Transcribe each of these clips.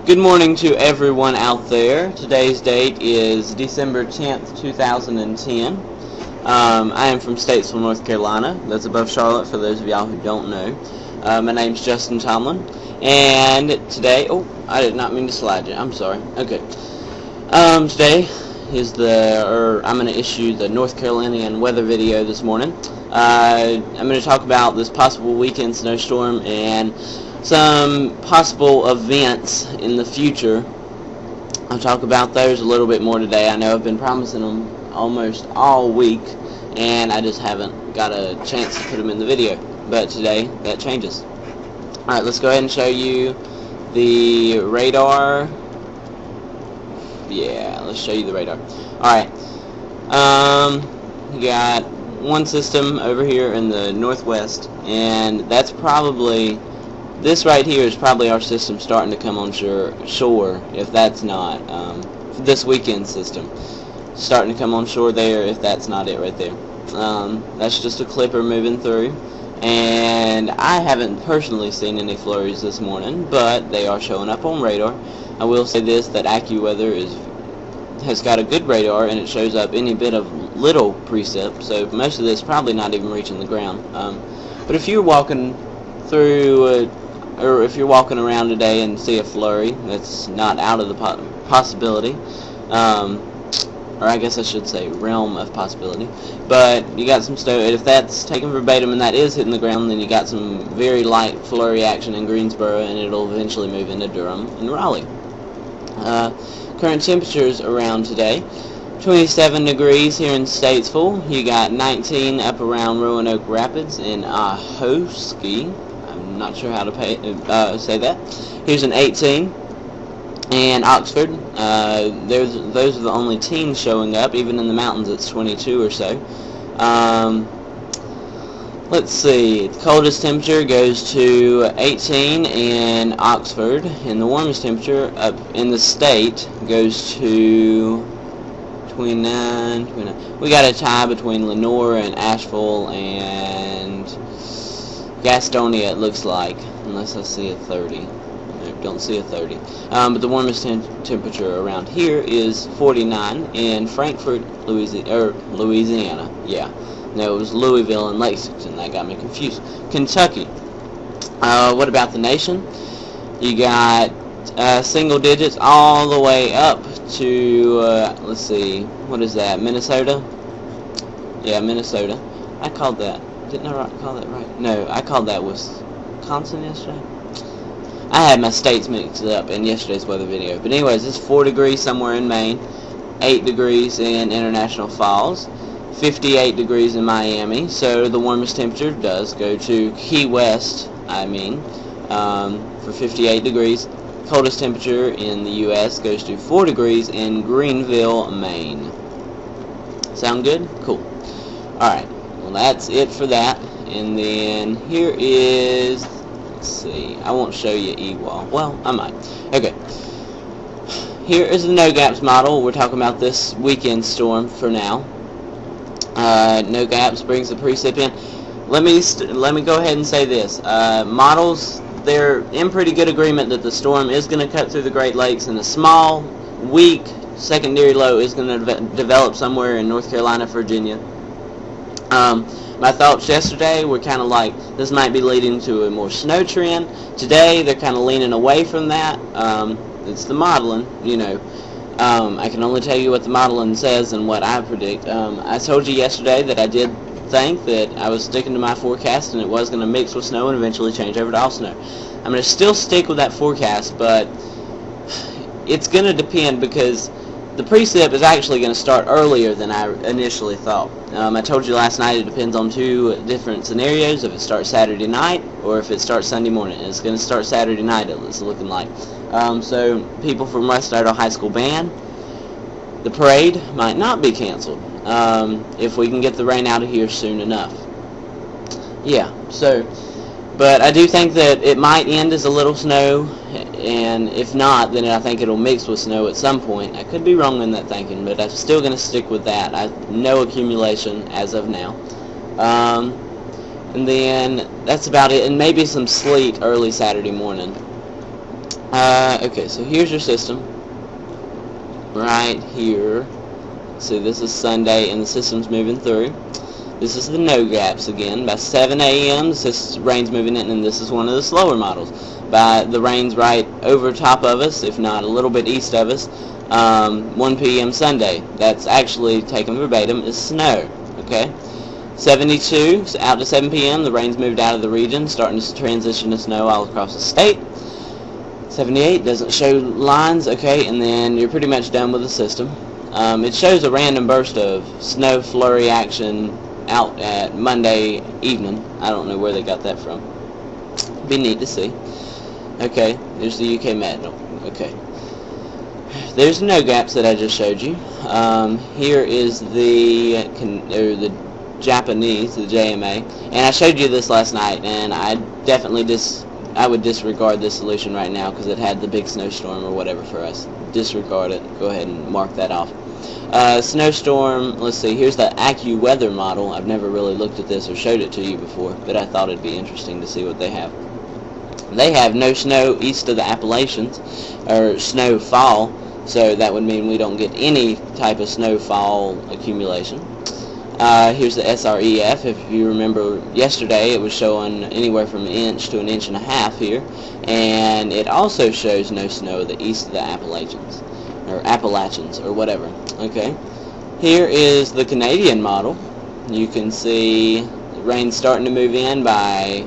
Good morning to everyone out there. Today's date is December 10th, 2010. I am from Statesville, North Carolina. That's above Charlotte for those of y'all who don't know. My name's Justin Tomlin. And today, I did not mean to slide you. I'm sorry. Okay. Today is I'm going to issue the North Carolinian weather video this morning. I'm going to talk about this possible weekend snowstorm and some possible events in the future. I'll talk about those a little bit more today. I know I've been promising them almost all week, and I just haven't got a chance to put them in the video. But today, that changes. Alright, let's go ahead and show you the radar. Yeah, let's show you the radar. Alright, you got one system over here in the northwest, and that's probably... This right here is probably our system starting to come on shore, if that's not, this weekend system. Starting to come on shore there, if that's not it right there. That's just a clipper moving through. And I haven't personally seen any flurries this morning, but they are showing up on radar. I will say this, that AccuWeather has got a good radar, and it shows up any bit of little precip, so most of this probably not even reaching the ground. But if you're walking through... or if you're walking around today and see a flurry, that's not out of the possibility, or I guess I should say realm of possibility, but you got some snow. If that's taken verbatim and that is hitting the ground, then you got some very light flurry action in Greensboro, and it'll eventually move into Durham and Raleigh. Current temperatures around today: 27 degrees here in Statesville. You got 19 up around Roanoke Rapids and Ahoskie. I'm not sure how to say that. Here's an 18. And Oxford, those are the only teens showing up. Even in the mountains, it's 22 or so. Let's see. The coldest temperature goes to 18 in Oxford, and the warmest temperature up in the state goes to 29. We got a tie between Lenore and Asheville and Gastonia, it looks like, unless I see a 30. Nope, don't see a 30. But the warmest temperature around here is 49 in Frankfort, Louisiana. Yeah, no, it was Louisville and Lexington. That got me confused. Kentucky. What about the nation? You got single digits all the way up to let's see, what is that? Minnesota? Yeah, Minnesota. I called that. Didn't I call that right? No, I called that Wisconsin yesterday. I had my states mixed up in yesterday's weather video. But anyways, it's 4 degrees somewhere in Maine, 8 degrees in International Falls, 58 degrees in Miami. So the warmest temperature does go to Key West, for 58 degrees. Coldest temperature in the U.S. goes to 4 degrees in Greenville, Maine. Sound good? Cool. Alright. Well, that's it for that. And then here is, let's see, I won't show you E-wall. Well, I might. Okay. Here is the no gaps model. We're talking about this weekend storm for now. No gaps brings the precip in. Let me go ahead and say this. Models, they're in pretty good agreement that the storm is going to cut through the Great Lakes, and a small, weak secondary low is going to develop somewhere in North Carolina, Virginia. My thoughts yesterday were kind of like, this might be leading to a more snow trend. Today, they're kind of leaning away from that. It's the modeling, you know. I can only tell you what the modeling says and what I predict. I told you yesterday that I did think that I was sticking to my forecast, and it was going to mix with snow and eventually change over to all snow. I'm going to still stick with that forecast, but it's going to depend, because the precip is actually going to start earlier than I initially thought. I told you last night it depends on two different scenarios, if it starts Saturday night or if it starts Sunday morning. It's going to start Saturday night, it's looking like. So people from West Idaho High School band, the parade might not be canceled if we can get the rain out of here soon enough. Yeah, so... But I do think that it might end as a little snow, and if not, then I think it'll mix with snow at some point. I could be wrong in that thinking, but I'm still going to stick with that. No accumulation as of now. And then that's about it, and maybe some sleet early Saturday morning. Okay, so here's your system right here. So this is Sunday, and the system's moving through. This is the no gaps again. By 7 a.m., the rain's moving in, and this is one of the slower models. By the rain's right over top of us, if not a little bit east of us. 1 p.m. Sunday. That's actually taken verbatim is snow. Okay. 72 out to 7 p.m. The rain's moved out of the region, starting to transition to snow all across the state. 78 doesn't show lines. Okay, and then you're pretty much done with the system. It shows a random burst of snow flurry action out at Monday evening. I don't know where they got that from. Be neat to see. Okay, there's the UK medal. Okay, there's the no gaps that I just showed you. Here is the Japanese, the JMA, and I showed you this last night, and I would disregard this solution right now because it had the big snowstorm or whatever for us. Disregard it. Go ahead and mark that off. Snowstorm, let's see, here's the AccuWeather model. I've never really looked at this or showed it to you before, but I thought it'd be interesting to see what they have. They have no snow east of the Appalachians, or snowfall, so that would mean we don't get any type of snowfall accumulation. Here's the SREF. If you remember yesterday, it was showing anywhere from an inch to an inch and a half here, and it also shows no snow the east of the Appalachians, or whatever. Okay, here is the Canadian model. You can see the rain starting to move in by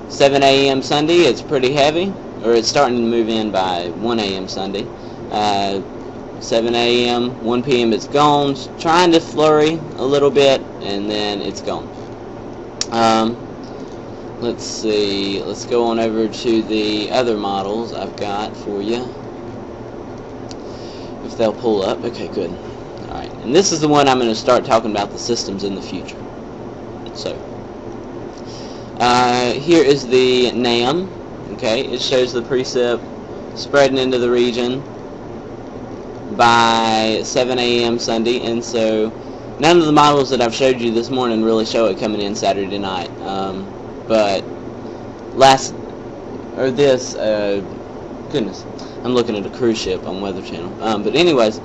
7 a.m. Sunday. It's pretty heavy, or it's starting to move in by 1 a.m. Sunday. 7 a.m., 1 p.m. it's gone. It's trying to flurry a little bit, and then it's gone. Let's see. Let's go on over to the other models I've got for you. If they'll pull up. Okay, good. Alright, and this is the one I'm going to start talking about the systems in the future. So, here is the NAM. Okay, it shows the precip spreading into the region by 7 a.m. Sunday, and so none of the models that I've showed you this morning really show it coming in Saturday night. But goodness, I'm looking at a cruise ship on Weather Channel. But anyways,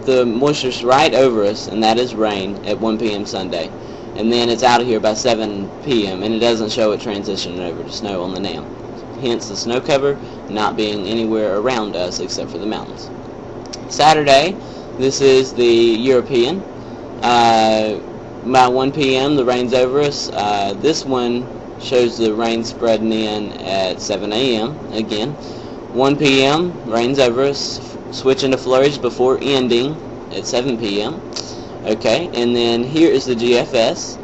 the moisture's right over us, and that is rain at 1 p.m. Sunday, and then it's out of here by 7 p.m. and it doesn't show it transitioning over to snow on the NAM. Hence the snow cover not being anywhere around us except for the mountains. Saturday, this is the European. By 1 p.m. the rain's over us. This one shows the rain spreading in at 7 a.m. again. 1 p.m. rain's over us, switching to flurries before ending at 7 p.m. Okay, and then here is the GFS.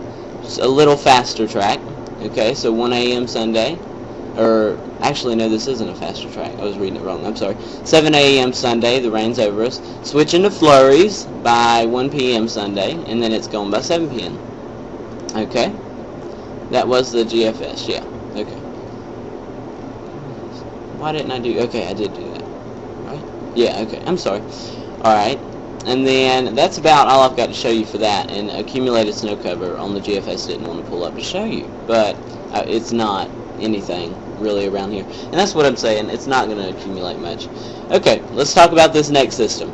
It's a little faster track. Okay, so 1 a.m. Sunday. Or, actually, no, this isn't a faster track. I was reading it wrong. I'm sorry. 7 a.m. Sunday, the rain's over us. Switching to flurries by 1 p.m. Sunday, and then it's gone by 7 p.m. Okay? That was the GFS, yeah. Okay. Why didn't I do... Okay, I did do that. Right? Yeah, okay. I'm sorry. Alright. And then, that's about all I've got to show you for that. And accumulated snow cover on the GFS didn't want to pull up to show you. But it's not anything really around here, and that's what I'm saying, it's not going to accumulate much. Okay, let's talk about this next system.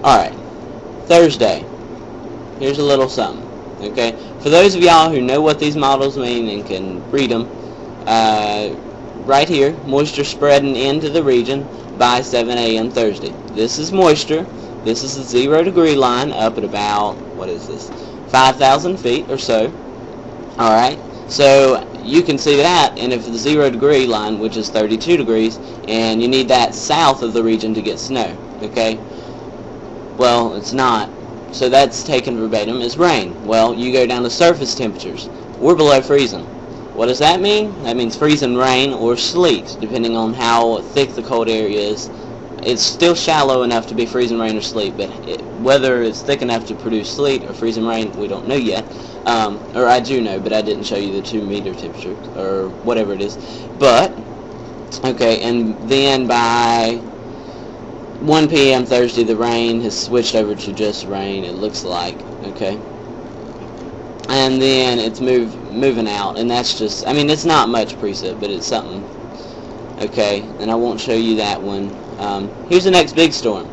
Alright, Thursday, here's a little something. Okay, for those of y'all who know what these models mean and can read them, right here, moisture spreading into the region by 7 a.m. Thursday. This is moisture. This is the 0 degree line up at about, what is this, 5,000 feet or so. Alright, so you can see that, and if the 0 degree line, which is 32 degrees, and you need that south of the region to get snow, okay? Well, it's not. So that's taken verbatim as rain. Well, you go down to surface temperatures. We're below freezing. What does that mean? That means freezing rain or sleet, depending on how thick the cold air is. It's still shallow enough to be freezing rain or sleet, but whether it's thick enough to produce sleet or freezing rain, we don't know yet. Or I do know, but I didn't show you the 2 meter temperature, or whatever it is. But, okay, and then by 1 p.m. Thursday, the rain has switched over to just rain, it looks like, okay? and then it's moving out, and that's just, I mean, it's not much precip, but it's something. Okay, and I won't show you that one. Here's the next big storm.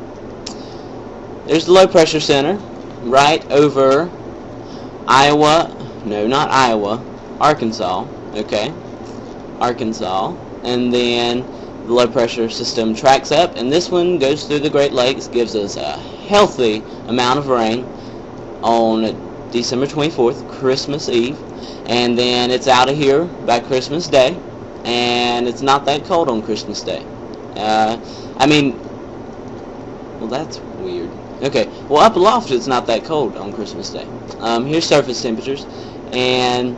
There's the low pressure center right over Iowa, no, not Iowa, Arkansas, okay, Arkansas, and then the low pressure system tracks up, and this one goes through the Great Lakes, gives us a healthy amount of rain on December 24th, Christmas Eve, and then it's out of here by Christmas Day, and it's not that cold on Christmas Day. I mean, well, that's weird. Okay, well, up aloft it's not that cold on Christmas Day. Here's surface temperatures, and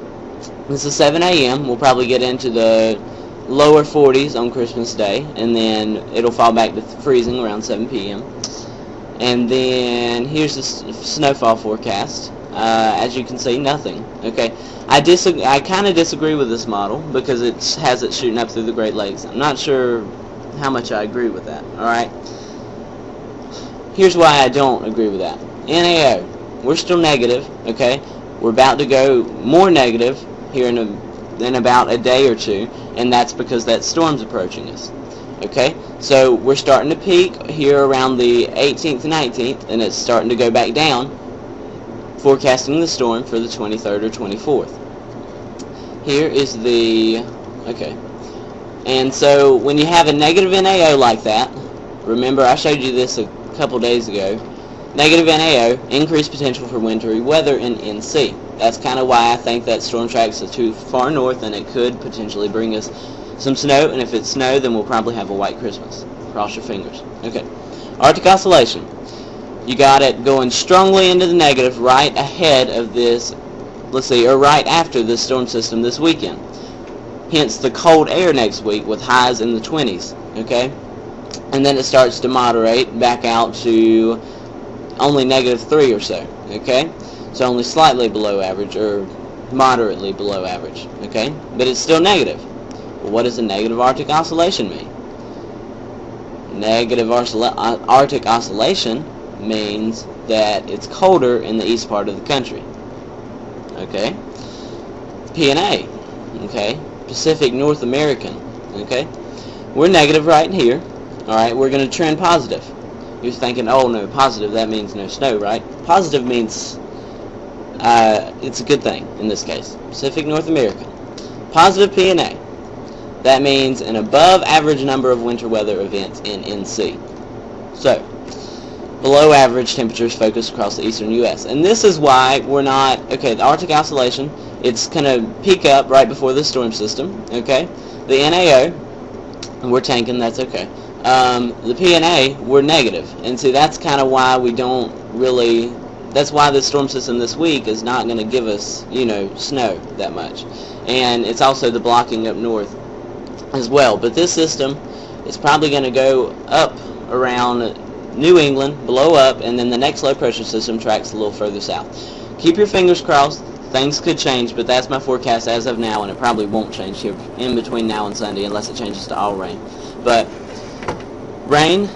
this is 7 a.m. We'll probably get into the lower 40s on Christmas Day, and then it'll fall back to freezing around 7 p.m. And then here's the snowfall forecast. As you can see, nothing. Okay, I kind of disagree with this model because it has it shooting up through the Great Lakes. I'm not sure how much I agree with that. All right. Here's why I don't agree with that. NAO, we're still negative. Okay, we're about to go more negative here in about a day or two, and that's because that storm's approaching us. Okay, so we're starting to peak here around the 18th and 19th, and it's starting to go back down, forecasting the storm for the 23rd or 24th. Here is the, okay, and so when you have a negative NAO like that, remember I showed you this a couple days ago, negative NAO, increased potential for wintry weather in NC. That's kind of why I think that storm tracks is too far north, and it could potentially bring us some snow, and if it's snow, then we'll probably have a white Christmas. Cross your fingers. Okay. Arctic oscillation. You got it going strongly into the negative right ahead of this, let's see, or right after this storm system this weekend. Hence the cold air next week with highs in the 20s. Okay? And then it starts to moderate back out to only -3 or so. Okay? So only slightly below average, or moderately below average. Okay? But it's still negative. Well, what does a negative Arctic oscillation mean? Negative Arctic oscillation means that it's colder in the east part of the country. Okay? PNA. Okay? Pacific North American. Okay? We're negative right here. Alright, we're going to trend positive. You're thinking, oh no, positive, that means no snow, right? Positive means it's a good thing in this case. Pacific North American. Positive PNA. That means an above average number of winter weather events in NC. So, below average temperatures focused across the eastern U.S. And this is why we're not, okay, the Arctic oscillation, it's going to peak up right before the storm system, okay? The NAO, we're tanking, that's okay. The PNA, we're negative. And see, that's kind of why we don't really, that's why the storm system this week is not going to give us, you know, snow that much. And it's also the blocking up north as well. But this system is probably going to go up around New England, blow up, and then the next low pressure system tracks a little further south. Keep your fingers crossed. Things could change, but that's my forecast as of now, and it probably won't change here in between now and Sunday unless it changes to all rain. But rain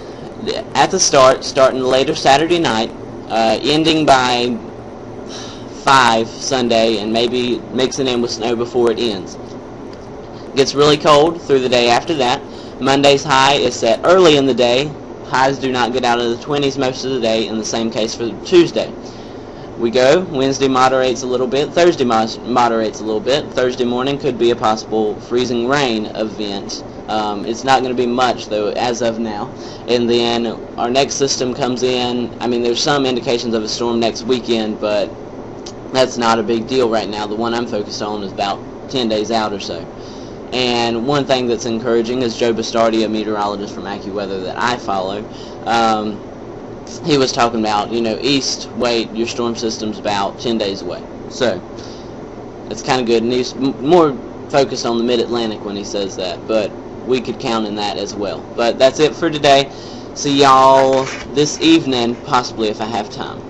at the start, starting later Saturday night, ending by 5 Sunday, and maybe mixing in with snow before it ends. Gets really cold through the day after that. Monday's high is set early in the day. Highs do not get out of the 20s most of the day, in the same case for Tuesday. We go, Wednesday moderates a little bit, Thursday moderates a little bit. Thursday morning could be a possible freezing rain event. It's not going to be much, though, as of now. And then our next system comes in. I mean, there's some indications of a storm next weekend, but that's not a big deal right now. The one I'm focused on is about 10 days out or so. And one thing that's encouraging is Joe Bastardi, a meteorologist from AccuWeather that I follow. He was talking about, you know, east, wait, your storm system's about 10 days away. So, it's kind of good. And he's more focused on the mid-Atlantic when he says that, but we could count in that as well. But that's it for today. See y'all this evening, possibly if I have time.